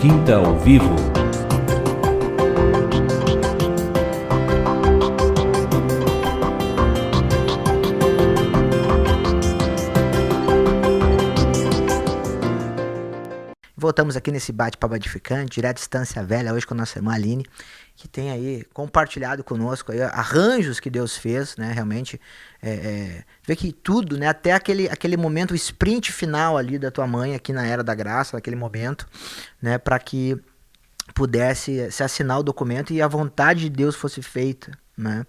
Quinta ao Vivo. Voltamos aqui nesse bate-papo edificante, direto de Estância Velha, hoje com a nossa irmã Aline, que tem aí compartilhado conosco aí arranjos que Deus fez, né, realmente, ver que tudo, né, até aquele momento, o sprint final ali da tua mãe, aqui na Era da Graça, naquele momento, né, para que pudesse se assinar o documento e a vontade de Deus fosse feita, né.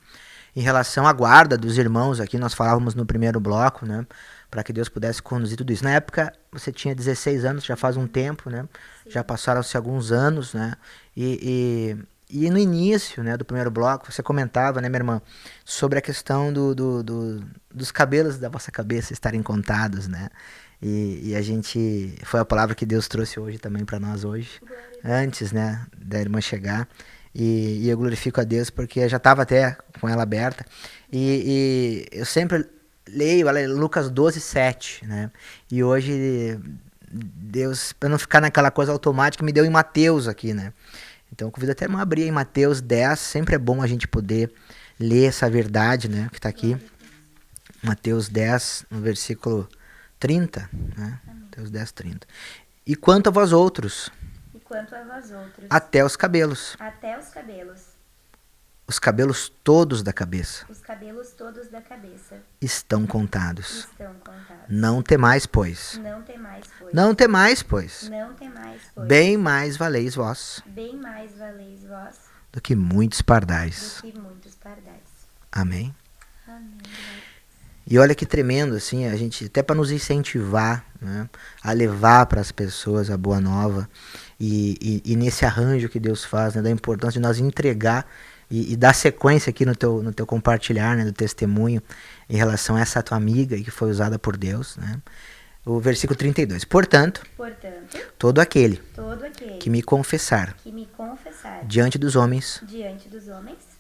Em relação à guarda dos irmãos aqui, nós falávamos no primeiro bloco, né, para que Deus pudesse conduzir tudo isso. Na época, você tinha 16 anos, já faz um tempo, né? Sim. Já passaram-se alguns anos, né? E no início, né, do primeiro bloco, você comentava, né, minha irmã, sobre a questão dos cabelos da vossa cabeça estarem contados, né? E a gente... Foi a palavra que Deus trouxe hoje também para nós hoje, antes, né, da irmã chegar. E eu glorifico a Deus porque eu já estava até com ela aberta. E eu sempre... leio Lucas 12:7, né? E hoje Deus, para não ficar naquela coisa automática, me deu em Mateus aqui, né? Então eu convido até a abrir em Mateus 10, sempre é bom a gente poder ler essa verdade, né? Que está aqui. Mateus 10, no versículo 30, né? Mateus 10, 30. E quanto a vós outros, até os cabelos. Os cabelos todos da cabeça. Estão contados. Não temais, pois. Não temais, pois. Bem mais valeis vós. Do que muitos pardais. Amém. E olha que tremendo, assim, a gente, até para nos incentivar, né, a levar para as pessoas a boa nova. E nesse arranjo que Deus faz, né, da importância de nós entregar e dar sequência aqui no teu compartilhar, né, do testemunho em relação a essa tua amiga que foi usada por Deus, né? O versículo 32. Portanto, todo aquele que me confessar diante dos homens,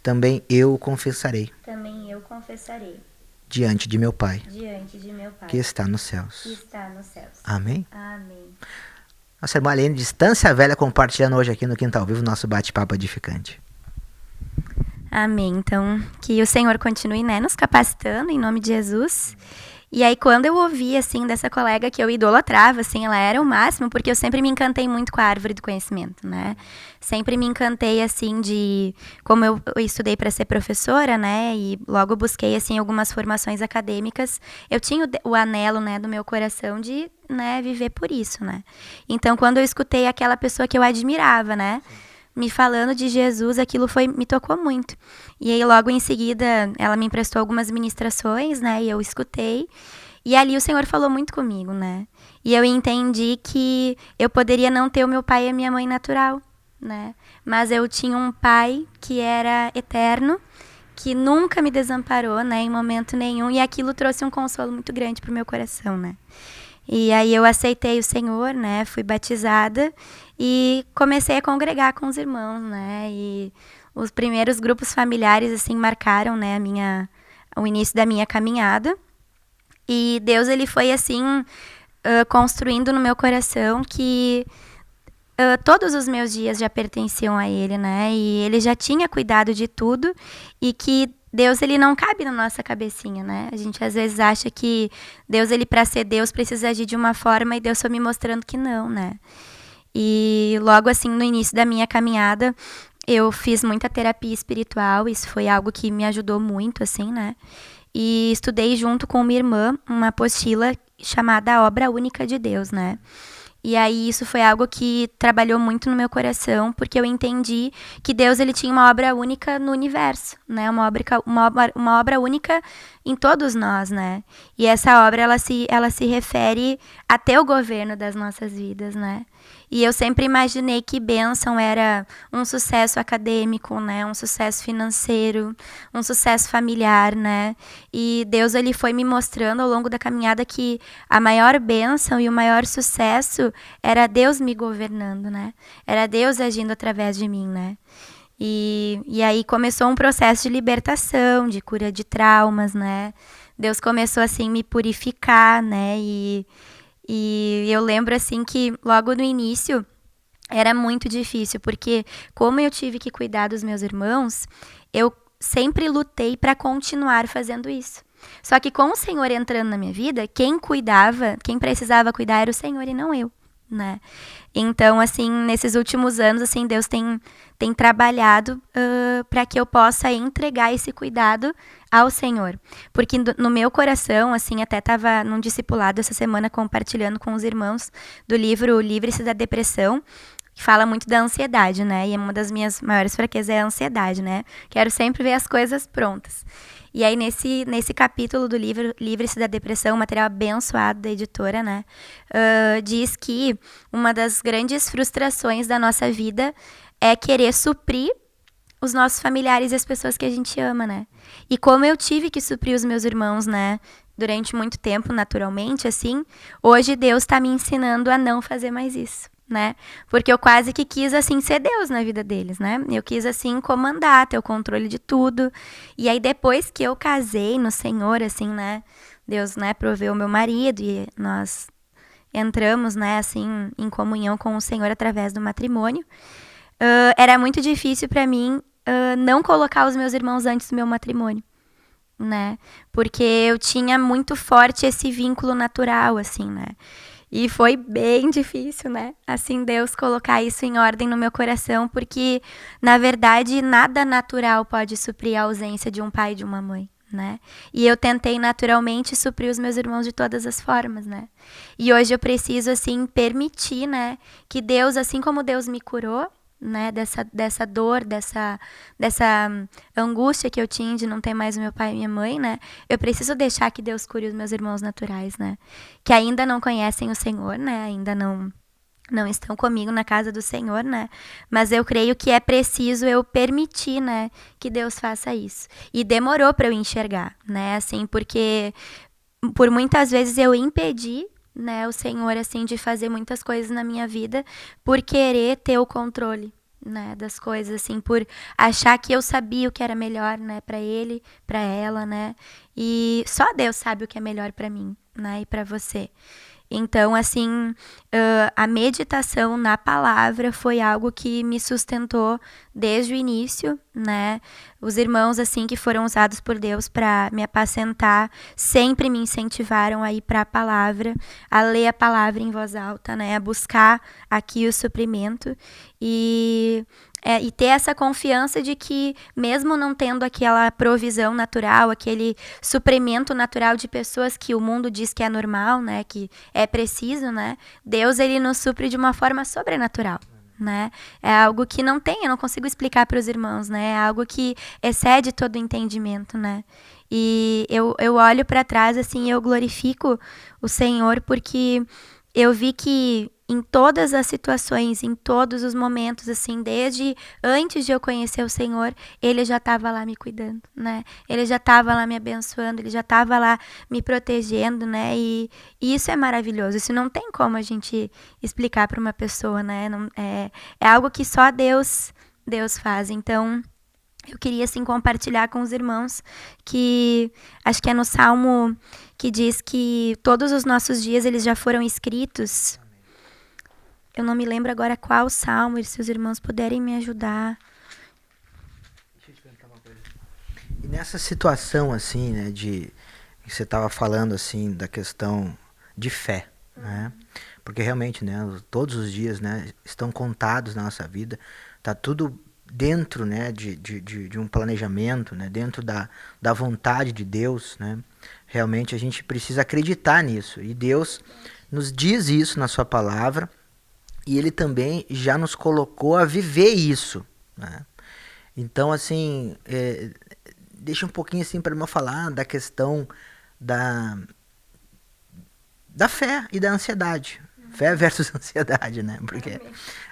também eu o confessarei diante de meu Pai, que está nos céus. Amém? Nossa irmã Aline, de Estância Velha, compartilhando hoje aqui no Quinta ao Vivo, nosso bate-papo edificante. Amém. Então, que o Senhor continue, né, nos capacitando em nome de Jesus. E aí, quando eu ouvi, assim, dessa colega que eu idolatrava, assim, ela era o máximo, porque eu sempre me encantei muito com a árvore do conhecimento, né? Sempre me encantei, assim, como eu estudei para ser professora, né? E logo busquei, assim, algumas formações acadêmicas. Eu tinha o anelo, né, do meu coração de, né, viver por isso, né? Então, quando eu escutei aquela pessoa que eu admirava, né, me falando de Jesus, aquilo me tocou muito. E aí, logo em seguida, ela me emprestou algumas ministrações, né, e eu escutei. E ali o Senhor falou muito comigo, né. E eu entendi que eu poderia não ter o meu pai e a minha mãe natural, né, mas eu tinha um pai que era eterno, que nunca me desamparou, né, em momento nenhum, e aquilo trouxe um consolo muito grande pro meu coração, né. E aí eu aceitei o Senhor, né, fui batizada e comecei a congregar com os irmãos, né, e os primeiros grupos familiares, assim, marcaram, né, o início da minha caminhada. E Deus, ele foi, assim, construindo no meu coração que todos os meus dias já pertenciam a Ele, né, e Ele já tinha cuidado de tudo e que Deus, ele não cabe na nossa cabecinha, né? A gente às vezes acha que Deus, ele para ser Deus precisa agir de uma forma e Deus foi me mostrando que não, né? E logo assim, no início da minha caminhada, eu fiz muita terapia espiritual, isso foi algo que me ajudou muito, assim, né? E estudei junto com minha irmã uma apostila chamada A Obra Única de Deus, né? E aí isso foi algo que trabalhou muito no meu coração, porque eu entendi que Deus, ele tinha uma obra única no universo, né? Uma obra única em todos nós, né? E essa obra, ela se refere até o governo das nossas vidas, né? E eu sempre imaginei que bênção era um sucesso acadêmico, né? Um sucesso financeiro, um sucesso familiar, né? E Deus, ele foi me mostrando ao longo da caminhada que a maior bênção e o maior sucesso era Deus me governando, né? Era Deus agindo através de mim, né? E aí começou um processo de libertação, de cura de traumas, né? Deus começou, assim, me purificar, né? E eu lembro, assim, que logo no início era muito difícil, porque como eu tive que cuidar dos meus irmãos, eu sempre lutei para continuar fazendo isso. Só que com o Senhor entrando na minha vida, quem cuidava, quem precisava cuidar era o Senhor e não eu, né? Então, assim, nesses últimos anos, assim, Deus tem trabalhado para que eu possa entregar esse cuidado ao Senhor. Porque no meu coração, assim, até estava num discipulado essa semana compartilhando com os irmãos do livro Livre-se da Depressão, que fala muito da ansiedade, né? E uma das minhas maiores fraquezas é a ansiedade, né? Quero sempre ver as coisas prontas. E aí, nesse capítulo do livro Livre-se da Depressão, um material abençoado da editora, né? Diz que uma das grandes frustrações da nossa vida é querer suprir os nossos familiares e as pessoas que a gente ama, né? E como eu tive que suprir os meus irmãos, né? Durante muito tempo, naturalmente, assim, hoje Deus está me ensinando a não fazer mais isso, né? Porque eu quase que quis, assim, ser Deus na vida deles, né? Eu quis, assim, comandar, ter o controle de tudo. E aí, depois que eu casei no Senhor, assim, né? Deus, né, proveu o meu marido e nós entramos, né, assim, em comunhão com o Senhor através do matrimônio. Era muito difícil para mim não colocar os meus irmãos antes do meu matrimônio, né? Porque eu tinha muito forte esse vínculo natural, assim, né? E foi bem difícil, né? Assim, Deus colocar isso em ordem no meu coração, porque, na verdade, nada natural pode suprir a ausência de um pai e de uma mãe, né? E eu tentei naturalmente suprir os meus irmãos de todas as formas, né? E hoje eu preciso, assim, permitir, né? Que Deus, assim como Deus me curou, né, dessa dor, dessa angústia que eu tinha de não ter mais o meu pai e minha mãe, né, eu preciso deixar que Deus cure os meus irmãos naturais, né, que ainda não conhecem o Senhor, né, ainda não estão comigo na casa do Senhor, né, mas eu creio que é preciso eu permitir, né, que Deus faça isso. E demorou para eu enxergar, né, assim, porque por muitas vezes eu impedi, né, o Senhor, assim, de fazer muitas coisas na minha vida por querer ter o controle, né, das coisas, assim, por achar que eu sabia o que era melhor, né, para ele, para ela, né, e só Deus sabe o que é melhor para mim, né, e para você. Então, assim, a meditação na palavra foi algo que me sustentou desde o início, né? Os irmãos, assim, que foram usados por Deus para me apacentar, sempre me incentivaram a ir para a palavra, a ler a palavra em voz alta, né? A buscar aqui o suprimento e ter essa confiança de que, mesmo não tendo aquela provisão natural, aquele suprimento natural de pessoas que o mundo diz que é normal, né, que é preciso, né, Deus, ele nos supre de uma forma sobrenatural, né, é algo que não tem, eu não consigo explicar para os irmãos, né, é algo que excede todo o entendimento, né, e eu olho para trás, assim, eu glorifico o Senhor porque eu vi que em todas as situações, em todos os momentos, assim, desde antes de eu conhecer o Senhor, Ele já estava lá me cuidando, né? Ele já estava lá me abençoando, Ele já estava lá me protegendo, né? E isso é maravilhoso. Isso não tem como a gente explicar para uma pessoa, né? Não, é algo que só Deus faz. Então, eu queria, assim, compartilhar com os irmãos que acho que é no Salmo que diz que todos os nossos dias eles já foram escritos. Eu não me lembro agora qual Salmo, se os irmãos puderem me ajudar. Deixa eu te perguntar uma coisa. E nessa situação, assim, né, de que você estava falando, assim, da questão de fé, né? Porque realmente, né, todos os dias, né, estão contados na nossa vida, tá tudo dentro, né, de um planejamento, né, dentro da vontade de Deus, né, realmente a gente precisa acreditar nisso, e Deus nos diz isso na sua palavra, e Ele também já nos colocou a viver isso, né. Então, assim, deixa um pouquinho assim para eu falar da questão da fé e da ansiedade. Fé versus ansiedade, né? Porque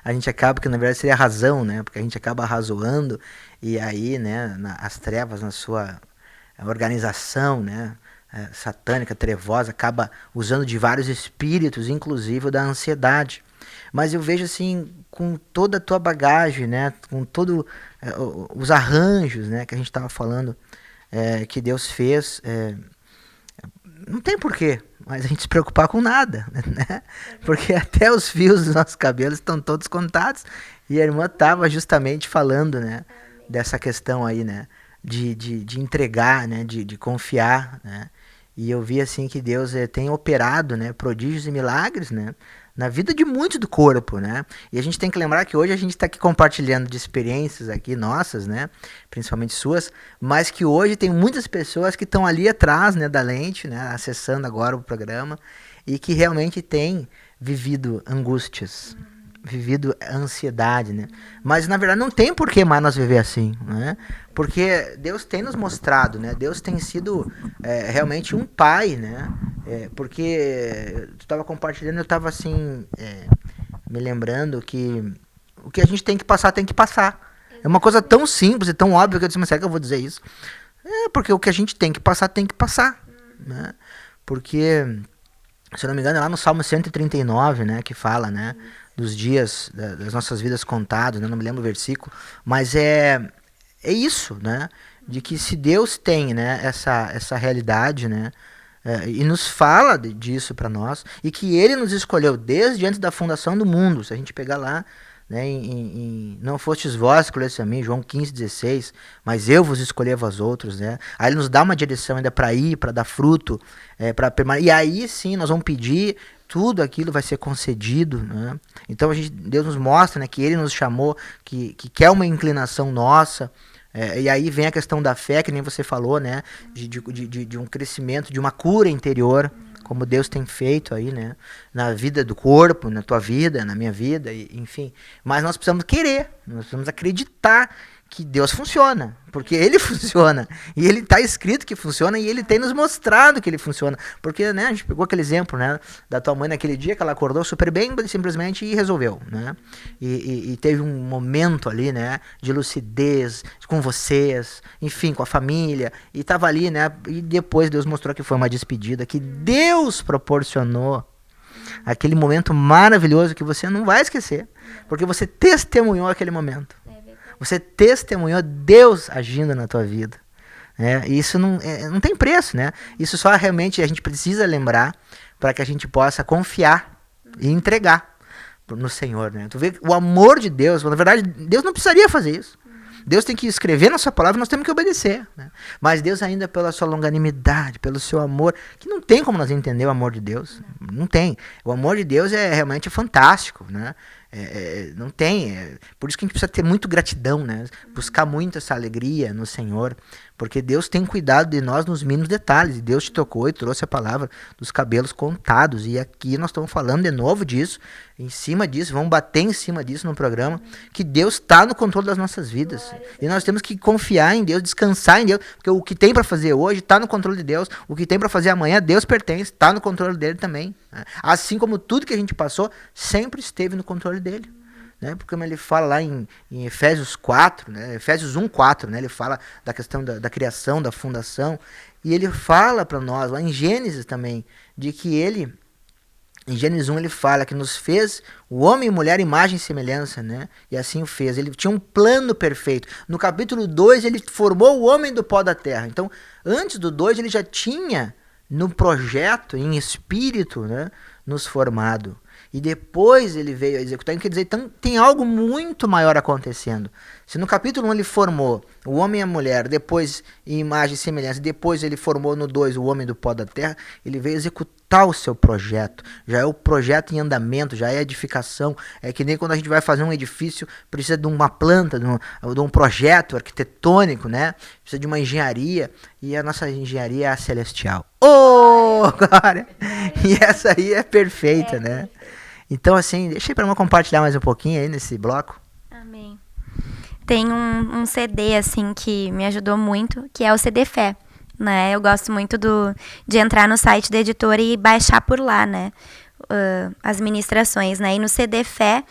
a gente acaba, que na verdade seria a razão, né? Porque a gente acaba arrazoando e aí, né, as trevas na sua organização, né, satânica, trevosa, acaba usando de vários espíritos, inclusive o da ansiedade. Mas eu vejo assim, com toda a tua bagagem, né, com todos os arranjos, né, que a gente estava falando, que Deus fez, não tem porquê mas a gente se preocupar com nada, né? Porque até os fios dos nossos cabelos estão todos contados. E a irmã estava justamente falando, né, dessa questão aí, né, de entregar, né, de confiar, né? E eu vi assim que Deus tem operado, né, prodígios e milagres, né, na vida de muitos do corpo, né? E a gente tem que lembrar que hoje a gente está aqui compartilhando de experiências aqui nossas, né, principalmente suas, mas que hoje tem muitas pessoas que estão ali atrás, né, da lente, né, acessando agora o programa e que realmente têm vivido angústias, vivido ansiedade, né? Mas na verdade não tem por que mais nós viver assim, né? Porque Deus tem nos mostrado, né? Deus tem sido realmente um pai, né? Porque tu estava compartilhando, eu estava assim me lembrando que o que a gente tem que passar, tem que passar. É uma coisa tão simples e tão óbvia que eu disse, mas será que eu vou dizer isso? Porque o que a gente tem que passar, né? Porque, se eu não me engano, é lá no Salmo 139, né? Que fala, né? Dos dias das nossas vidas contados, né? Não me lembro o versículo, mas é isso, né? De que se Deus tem, né, essa realidade, né, e nos fala disso para nós, e que Ele nos escolheu desde antes da fundação do mundo. Se a gente pegar lá, né, não fostes vós que escolheste a mim, João 15,16, mas eu vos escolhi a vós outros, né? Aí Ele nos dá uma direção ainda para ir, para dar fruto, para permanecer. E aí sim nós vamos pedir, tudo aquilo vai ser concedido, né? Então Deus nos mostra, né, que Ele nos chamou, que quer uma inclinação nossa. E aí vem a questão da fé, que nem você falou, né? De um crescimento, de uma cura interior, como Deus tem feito aí, né? Na vida do corpo, na tua vida, na minha vida, enfim. Mas nós precisamos querer, nós precisamos acreditar que Deus funciona, porque Ele funciona, e Ele está escrito que funciona, e Ele tem nos mostrado que Ele funciona, porque, né, a gente pegou aquele exemplo, né, da tua mãe naquele dia que ela acordou super bem, simplesmente, e resolveu, né, e teve um momento ali, né, de lucidez com vocês, enfim, com a família, e estava ali, né, e depois Deus mostrou que foi uma despedida, que Deus proporcionou aquele momento maravilhoso que você não vai esquecer, porque você testemunhou aquele momento. Você testemunhou Deus agindo na tua vida. E isso não tem preço, né? Isso só realmente a gente precisa lembrar para que a gente possa confiar e entregar no Senhor, né? Tu vê o amor de Deus, na verdade, Deus não precisaria fazer isso. Deus tem que escrever na sua palavra e nós temos que obedecer, né? Mas Deus ainda pela sua longanimidade, pelo seu amor, que não tem como nós entender o amor de Deus. Não tem. O amor de Deus é realmente fantástico, né? Não tem. Por isso que a gente precisa ter muito gratidão, né? Buscar muito essa alegria no Senhor, porque Deus tem cuidado de nós nos mínimos detalhes. E Deus te tocou e trouxe a palavra dos cabelos contados. E aqui nós estamos falando de novo disso, em cima disso, vamos bater em cima disso no programa, que Deus está no controle das nossas vidas. E nós temos que confiar em Deus, descansar em Deus, porque o que tem para fazer hoje está no controle de Deus, o que tem para fazer amanhã, Deus pertence, está no controle dele também. Assim como tudo que a gente passou, sempre esteve no controle dele. Né? Porque como ele fala lá em Efésios 4, né? Efésios 1:4, né? Ele fala da questão da criação, da fundação, e ele fala para nós, lá em Gênesis também, de que ele, em Gênesis 1 ele fala que nos fez o homem e mulher imagem e semelhança, né? E assim o fez. Ele tinha um plano perfeito. No capítulo 2 ele formou o homem do pó da terra. Então, antes do 2 ele já tinha no projeto, em espírito, né, nos formado. E depois ele veio a executar. Quer dizer, então tem algo muito maior acontecendo. Se no capítulo 1 ele formou o homem e a mulher, depois em imagem e semelhança, depois ele formou no 2 o homem do pó da terra, ele veio executar o seu projeto. Já é o projeto em andamento, já é edificação. É que nem quando a gente vai fazer um edifício, precisa de uma planta, de um projeto arquitetônico, né? Precisa de uma engenharia, e a nossa engenharia é a celestial. Glória! E essa aí é perfeita, né? Então, assim, deixa aí para eu compartilhar mais um pouquinho aí nesse bloco. Amém. Tem um CD, assim, que me ajudou muito, que é o CD Fé, né? Eu gosto muito de entrar no site da editora e baixar por lá, né? As ministrações, né? E no CD Fé,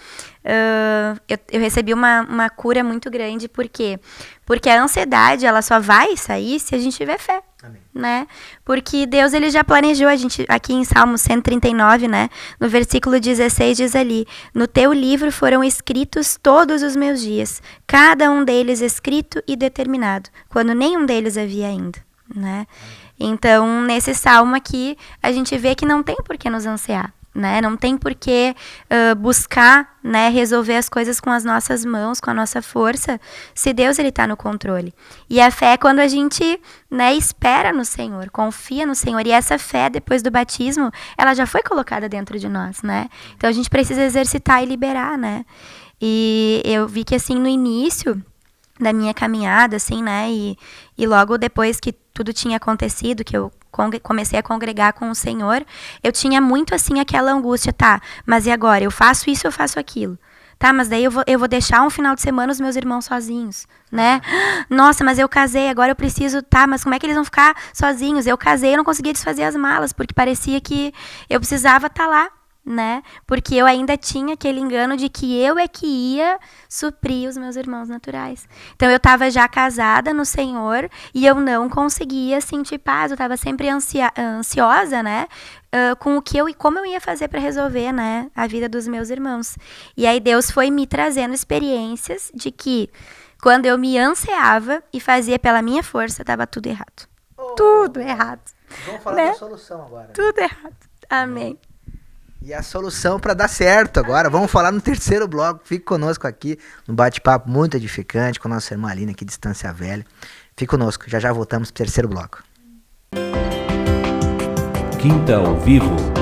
eu recebi uma cura muito grande. Por quê? Porque a ansiedade, ela só vai sair se a gente tiver fé. Amém. Né? Porque Deus, ele já planejou a gente, aqui em Salmo 139, né? No versículo 16 diz ali: no teu livro foram escritos todos os meus dias, cada um deles escrito e determinado, quando nenhum deles havia ainda, né? Então, nesse salmo aqui, a gente vê que não tem por que nos ansiar, né? Não tem por que buscar, né, resolver as coisas com as nossas mãos, com a nossa força, se Deus ele está no controle. E a fé é quando a gente, né, espera no Senhor, confia no Senhor. E essa fé, depois do batismo, ela já foi colocada dentro de nós, né? Então, a gente precisa exercitar e liberar, né? E eu vi que, assim, no início da minha caminhada, assim, né, e logo depois que tudo tinha acontecido, que eu comecei a congregar com o Senhor, eu tinha muito, assim, aquela angústia, tá, mas e agora? Eu faço isso, eu faço aquilo. Tá, mas daí eu vou deixar um final de semana os meus irmãos sozinhos, né? Nossa, mas eu casei, agora eu preciso, tá, mas como é que eles vão ficar sozinhos? Eu casei, eu não conseguia desfazer as malas, porque parecia que eu precisava estar lá, né? Porque eu ainda tinha aquele engano de que eu é que ia suprir os meus irmãos naturais. Então eu estava já casada no Senhor e eu não conseguia sentir paz. Eu estava sempre ansiosa, né? Com o que como eu ia fazer para resolver, né, a vida dos meus irmãos. E aí Deus foi me trazendo experiências de que quando eu me ansiava e fazia pela minha força, estava tudo errado. Tudo errado. Vamos falar né? da solução agora. Tudo errado. Amém. E a solução para dar certo agora, vamos falar no terceiro bloco. Fique conosco aqui no bate-papo muito edificante com a nossa irmã Aline aqui de Estância Velha. Fique conosco, já voltamos pro terceiro bloco. Quinta ao vivo.